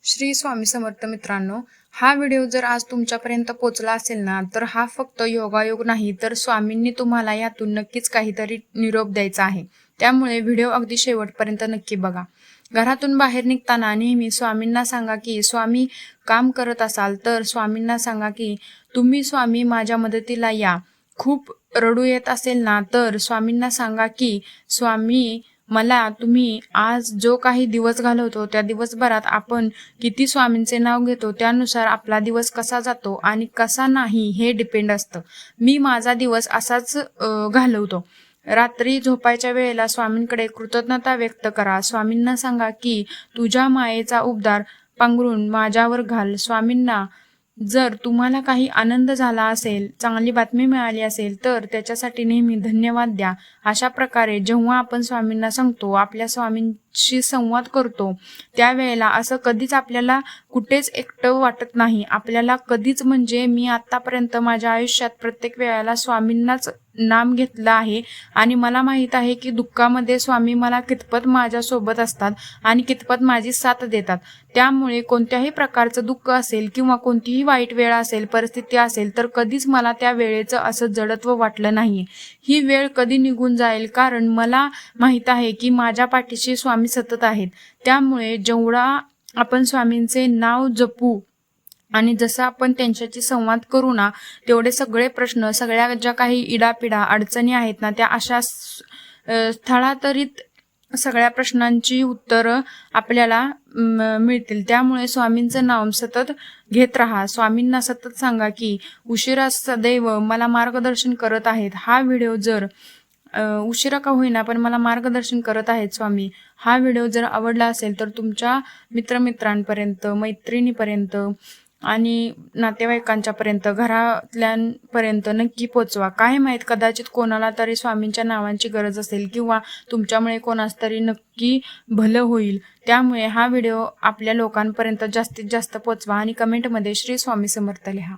श्री स्वामी समर्थ मित्रांनो, हा व्हिडिओ जर आज तुमच्यापर्यंत पोहोचला असेल ना, तर हा फक्त योगायोग नाही, तर स्वामींनी तुम्हाला यातून नक्कीच काहीतरी निरोप द्यायचा आहे. त्यामुळे व्हिडिओ अगदी शेवटपर्यंत नक्की बघा. घरातून बाहेर निघताना नेहमी स्वामींना सांगा की स्वामी काम करत असाल तर स्वामींना सांगा की तुम्ही स्वामी माझ्या मदतीला या. खूप रडू येत असेल ना, तर स्वामींना सांगा की स्वामी मला तुम्ही आज जो काही दिवस घालवतो त्या दिवसभरात आपण किती स्वामींचे नाव घेतो त्यानुसार आपला दिवस कसा जातो आणि कसा नाही हे डिपेंड असतं. मी माझा दिवस असाच घालवतो. रात्री झोपायच्या वेळेला स्वामींकडे कृतज्ञता व्यक्त करा. स्वामींना सांगा की तुझ्या मायेचा उबदार पांघरून माझ्यावर घाल. स्वामींना जर तुम्हाला काही आनंद झाला असेल, चांगली बातमी मिळाली असेल तर त्याच्यासाठी नेहमी धन्यवाद द्या. अशा प्रकारे जेव्हा आपण स्वामींना सांगतो, आपल्या स्वामींशी संवाद करतो, त्यावेळेला असं कधीच आपल्याला कुठेच एकटं वाटत नाही. आपल्याला कधीच म्हणजे मी आत्तापर्यंत माझ्या आयुष्यात प्रत्येक वेळेला स्वामींनाच नाम घेतलं आहे आणि मला माहीत आहे की दुःखामध्ये स्वामी मला कितपत माझ्यासोबत असतात आणि कितपत माझी साथ देतात. त्यामुळे कोणत्याही प्रकारचं दुःख असेल किंवा कोणतीही वाईट वेळ असेल, परिस्थिती असेल, तर कधीच मला त्या वेळेचं असं जडत्व वाटलं नाही. ही वेळ कधी निघून जाईल, कारण मला माहीत आहे की माझ्या पाठीशी स्वामी सतत आहेत. त्यामुळे जेवढा आपण स्वामींचे नाव जपू आणि जसं आपण त्यांच्याशी संवाद करू ना, तेवढे सगळे प्रश्न, सगळ्या ज्या काही इडापिडा अडचणी आहेत ना, त्या अशा स्थळांतरित सगळ्या प्रश्नांची उत्तरं आपल्याला मिळतील. त्यामुळे स्वामींचं नाव सतत घेत राहा. स्वामींना सतत सांगा की उशिरा सदैव मला मार्गदर्शन करत आहेत. हा व्हिडिओ जर उशिरा का होईना पण मला मार्गदर्शन करत आहेत स्वामी, हा व्हिडिओ जर आवडला असेल तर तुमच्या मित्रमित्रांपर्यंत, मैत्रिणीपर्यंत आणि नातेवाईकांच्यापर्यंत, घरातल्यांपर्यंत नक्की पोचवा. काय माहीत, कदाचित कोणाला तरी स्वामींच्या नावांची गरज असेल किंवा तुमच्यामुळे कोणास तरी नक्की भलं होईल. त्यामुळे हा व्हिडिओ आपल्या लोकांपर्यंत जास्तीत जास्त पोचवा आणि कमेंटमध्ये श्री स्वामी समर्थ लिहा.